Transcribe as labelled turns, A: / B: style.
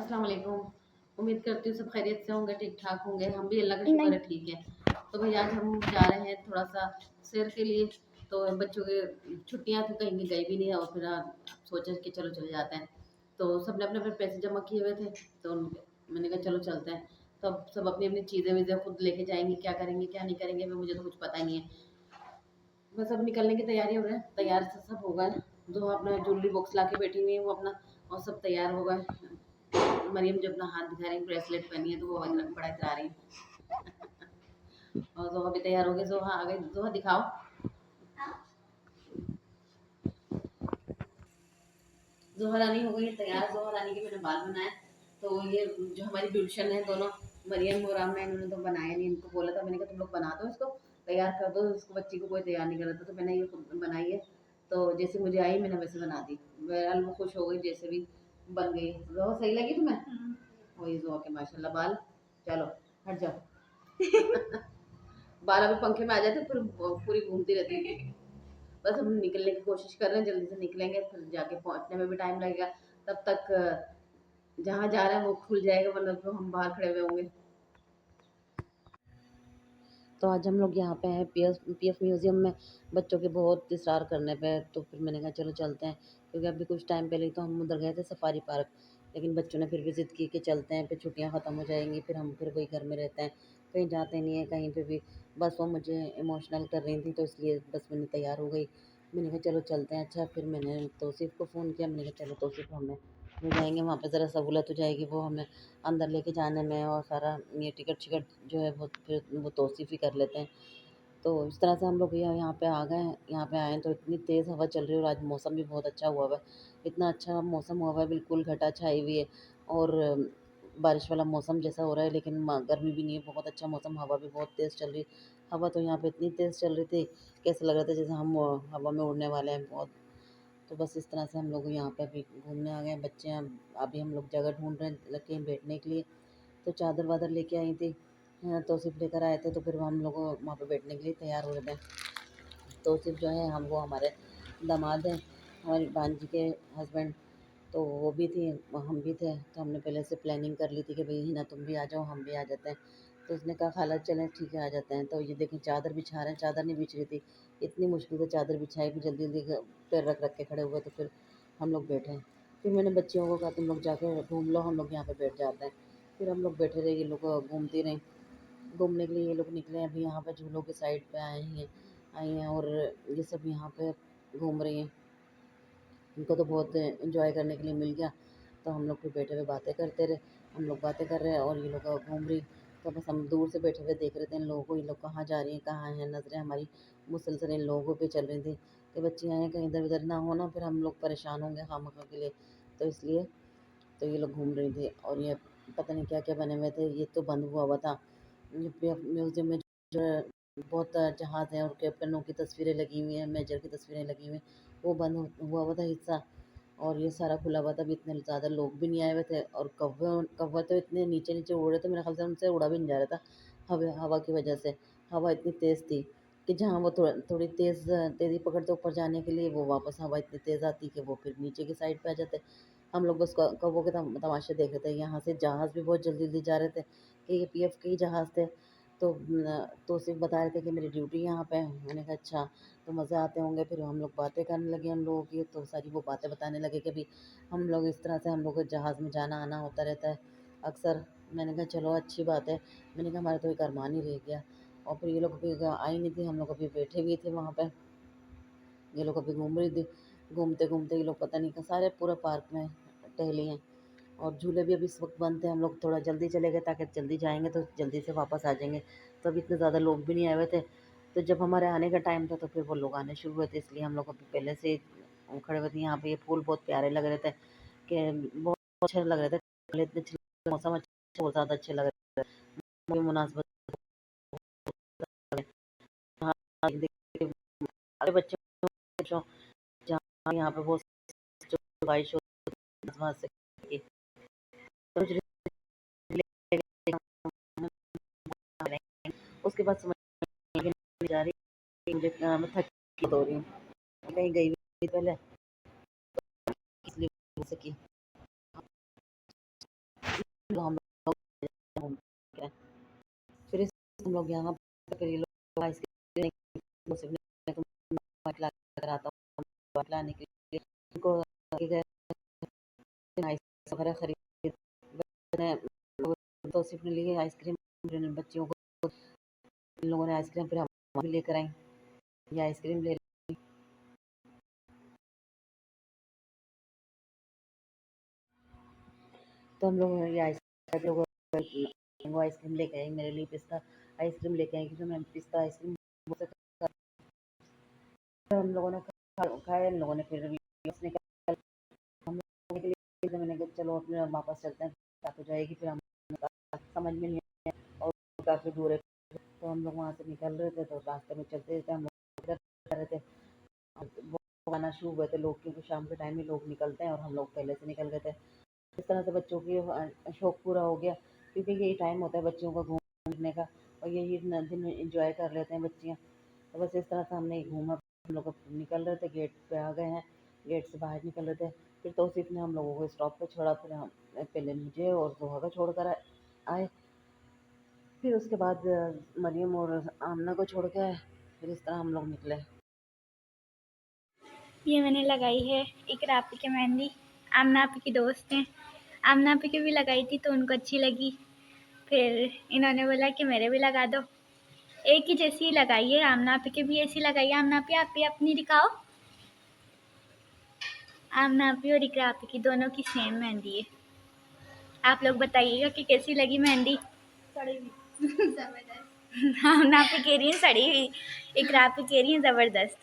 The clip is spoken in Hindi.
A: अस्सलाम वालेकुम। उम्मीद करती हूँ सब खैरियत से होंगे, ठीक-ठाक होंगे। हम भी अल्लाह का शुक्र
B: नहीं।
A: है ठीक है। तो भई आज हम जा रहे हैं थोड़ा-सा सैर के लिए। तो बच्चों की छुट्टियाँ थी, कहीं गए भी नहीं और फिर सोचा कि चलो चले जाते हैं। तो सबने अपने-अपने पैसे जमा किए हुए थे, तो मैंने कहा चलो चलते हैं। तो अब सब अपनी-अपनी चीज़ें-वीज़ें खुद लेके जाएँगे, क्या करेंगे, क्या नहीं करेंगे, अभी मुझे तो कुछ पता नहीं है। बस अब निकलने की तैयारी हो रहा है, तैयार से सब हो गए। जो अपना ज्वेलरी बॉक्स लाके बैठी हुई है वो अपना, और सब तैयार हो गए। मरियम जो अपना हाथ दिखा रही है, ब्रेसलेट पहनी है तो वो बड़ा इतरा रही है। और जोहा भी तैयार हो गई। जोहा आ गई। जोहा दिखाओ। जोहा रानी हो गई तैयार। जोहा रानी के मैंने बाल बनाए। तो ये जो हमारी ब्यूटिशियन है दोनों, मरियम और आमना, इन्होंने तो बनाया नहीं। इनको बोला था, मैंने कहा तुम लोग बना दो, इसको तैयार कर दो। इसको बच्ची को कोई तैयार नहीं कर रहा था, तो मैंने ये खुद बनाई है। तो जैसे मुझे आई मैंने वैसे बना दी। बहरहाल वो खुश हो गई, जैसे भी बन गई। जोहा सही लगी तुम्हें? वही जोहा के माशाल्लाह बाल। चलो हट जाओ। बाल अभी पंखे में आ जाते फिर पूरी घूमती रहती है। बस हम निकलने की कोशिश कर रहे हैं, जल्दी से निकलेंगे, फिर जाके पहुंचने में भी टाइम लगेगा। तब तक जहाँ जा रहे हैं वो खुल जाएगा, वरना तो हम बाहर खड़े हुए होंगे। तो आज हम लोग यहाँ पे हैं पीएफ म्यूज़ियम में। बच्चों के बहुत इसरार करने पे तो फिर मैंने कहा चलो चलते हैं, क्योंकि अभी कुछ टाइम पहले ही तो हम उधर गए थे सफारी पार्क। लेकिन बच्चों ने फिर भी ज़िद की कि चलते हैं, फिर छुट्टियाँ ख़त्म हो जाएंगी, फिर हम फिर वही घर में रहते हैं, कहीं जाते नहीं हैं कहीं पे भी। बस वो मुझे इमोशनल कर रही थी, तो इसलिए बस मैंने तैयार हो गई। मैंने कहा चलो चलते हैं। अच्छा, फिर मैंने तौसीफ़ को फ़ोन किया। मैंने कहा चलो तौसीफ़, हमें ले जाएंगे वहाँ पे, ज़रा सहूलत हो जाएगी वो हमें अंदर लेके जाने में, और सारा ये टिकट जो है वो फिर वो तौसीफ़ ही कर लेते हैं। तो इस तरह से हम लोग यहाँ पे आ गए हैं। यहाँ पे आए हैं तो इतनी तेज़ हवा चल रही है, और आज मौसम भी बहुत अच्छा हुआ हुआ है। इतना अच्छा मौसम हुआ हुआ है, बिल्कुल घटा छाई हुई है, और बारिश वाला मौसम जैसा हो रहा है, लेकिन गर्मी भी नहीं है। बहुत अच्छा मौसम, हवा भी बहुत तेज़ चल रही है। हवा तो यहाँ पे इतनी तेज़ चल रही थी, कैसे लग रहा था जैसे हम हवा में उड़ने वाले हैं बहुत। तो बस इस तरह से हम लोग यहाँ पे अभी घूमने आ गए हैं। बच्चे हैं, अभी हम लोग जगह ढूंढ रहे हैं कहीं बैठने के लिए। तो चादर वादर लेके आई थी, तौसीफ़ लेकर आए थे, तो फिर हम लोग वहाँ पे बैठने के लिए तैयार हो रहे थे। तौसीफ़ जो है, हम वो हमारे दामाद हैं, हमारी भांजी के हस्बैंड। तो वो भी थी, हम भी थे। तो हमने पहले से प्लानिंग कर ली थी कि भई हिना तुम भी आ जाओ, हम भी आ जाते हैं। तो उसने कहा खाला चलें, ठीक है आ जाते हैं। तो ये देखें चादर बिछा रहे हैं, चादर नहीं बिछ रही थी। इतनी मुश्किल से चादर बिछाई, फिर जल्दी-जल्दी पैर रख रख के खड़े हुए, तो फिर हम लोग बैठे। फिर मैंने बच्चियों को कहा तुम लोग जाके घूम लो, हम लोग यहाँ पे बैठ जाते हैं। फिर हम लोग बैठे रहे, ये लोग घूमती रहीं। घूमने के लिए ये लोग निकले हैं, अभी यहाँ पे झूलों के साइड पे आई हैं, और ये सब यहाँ पे घूम रही हैं। इनको तो बहुत एंजॉय करने के लिए मिल गया। तो हम लोग फिर बैठे हुए बातें करते रहे। हम लोग बातें कर रहे हैं और ये लोग घूम रही। तो बस हम दूर से बैठे हुए देख रहे थे इन लोगों को, ये लोग कहाँ जा रही हैं, कहाँ हैं। नज़रें हमारी मुसलसल इन लोगों पे चल रही थी कि बच्चियाँ हैं, कहीं इधर उधर ना हो ना, फिर हम लोग परेशान होंगे खामखा के लिए। तो इसलिए तो ये लोग घूम रही थी, और ये पता नहीं क्या क्या बने हुए थे। ये तो बंद हुआ हुआ था। म्यूज़ियम में जो है बहुत जहाज़ हैं और कैप्टनों की तस्वीरें लगी हुई हैं, मेजर की तस्वीरें लगी हुई हैं। वो बंद हुआ हुआ था हिस्सा, और ये सारा खुला हुआ था। अभी इतने ज़्यादा लोग भी नहीं आए हुए थे, और कौवे कौवा तो इतने नीचे नीचे उड़ रहे थे, मेरे ख्याल से उनसे उड़ा भी नहीं जा रहा था हवा की वजह से। हवा इतनी तेज़ थी कि जहाँ वो थोड़ी तेज़ी पकड़ते ऊपर जाने के लिए, वो वापस हवा इतनी तेज़ आती कि वो फिर नीचे की साइड पे आ जाते। हम लोग बस कौवों के तमाशे देख रहे थे। यहाँ से जहाज़ भी बहुत जल्दी जल्दी जा रहे थे कि ये पीएफ के ही जहाज़ थे। तो सिर्फ बता रहे थे कि मेरी ड्यूटी यहाँ पे है। मैंने कहा अच्छा, तो मज़े आते होंगे। फिर हम लोग बातें करने लगे उन लोगों की, तो सारी वो बातें बताने लगे कि भाई हम लोग इस तरह से, हम लोग को जहाज़ में जाना आना होता रहता है अक्सर। मैंने कहा चलो अच्छी बात है। मैंने कहा हमारा तो एक अरमान ही रह गया। और फिर ये लोग अभी आई नहीं थी, हम लोग अभी बैठे भी थे वहाँ पे। ये लोग अभी घूम रही थी। घूमते घूमते ये लोग पता नहीं कहाँ सारे पूरा पार्क में टहली हैं। और झूले भी अभी इस वक्त बंद थे। हम लोग थोड़ा जल्दी चले गए, ताकि जल्दी जाएंगे तो जल्दी से वापस आ जाएंगे। तो अभी इतने ज़्यादा लोग भी नहीं आए हुए थे। तो जब हमारे आने का टाइम था, तो फिर वो लोग आने शुरू हुए थे, इसलिए हम लोग अभी पहले से ही खड़े हुए थे। यहाँ पे ये फूल बहुत प्यारे लग रहे थे, कि बहुत अच्छे लग रहे थे। फूल इतने अच्छे, मौसम अच्छा, बहुत ज़्यादा अच्छे लग रहे थे। मुझे मुनासिबत हाँ, देखिए, अरे बच्चे जो जहाँ यहाँ पे बहुत बारिश होती है, से तो मुझे उसके बाद समझ नहीं जा रही मुझे, मैं थकी हो रही हूँ, कहीं गई हुई थी पहले, इसलिए हो सकी। तो हम लोग घूम के आए। फिर इस हम लोग यहाँ पर ये लोग आइसक्रीम कराता हूँ लाने के लिए उनको गए आइस वगैरह खरीद मैंने तौसीफ ने लिए आइसक्रीम बच्चियों को इन लोगों ने आइसक्रीम फिर हम भी लेकर आई ये आइसक्रीम ले तो हम लोग ये मैंगो आइसक्रीम लेके आई मेरे लिए पिस्ता आइसक्रीम लेके आई क्योंकि मैं पिस्ता आइसक्रीम हम लोगों ने खाया इन लोगों ने फिर उसने हम लोगों के लिए मैंने कहा चलो अपने वापस चलते हैं रात हो जाएगी फिर हम समझ में नहीं है और काफ़ी दूर है तो हम लोग वहाँ से निकल रहे थे तो रास्ते में चलते थे हम लोग कर रहे थे वो आना शुरू हुए थे लोग क्योंकि शाम के टाइम में लोग निकलते हैं और हम लोग पहले से निकल गए थे इस तरह से बच्चों की शौक पूरा हो गया क्योंकि यही टाइम होता है बच्चों का घूमने का और यही दिन इंजॉय कर लेते हैं बच्चियाँ तो बस इस तरह से हमने घूमा हम लोग निकल रहे थे गेट पे आ गए हैं गेट से बाहर निकल रहे थे फिर तौसीफ ने हम लोगों को स्टॉप पे छोड़ा फिर हम पहले मुझे और जोहा को छोड़ कर आए फिर उसके बाद मरियम और आमना को छोड़ के आए फिर इस तरह हम लोग निकले
B: ये मैंने लगाई है इकरा आपी की मेहंदी। आमना आपी की दोस्त हैं। आमना आपी की भी लगाई थी तो उनको अच्छी लगी। फिर इन्होंने बोला कि मेरे भी लगा दो। एक ही जैसी लगाई है। आमना आपी की भी ऐसी लगाई है। आमना आप भी अपनी दिखाओ। आमना आपी और इकरा आपी की दोनों की सेम मेहंदी है। आप लोग बताइएगा कि कैसी लगी मेहंदी। सड़ी हुई जबरदस्त। आमना आपी कह रही है सड़ी हुई, इकरा आपी कह रही है जबरदस्त।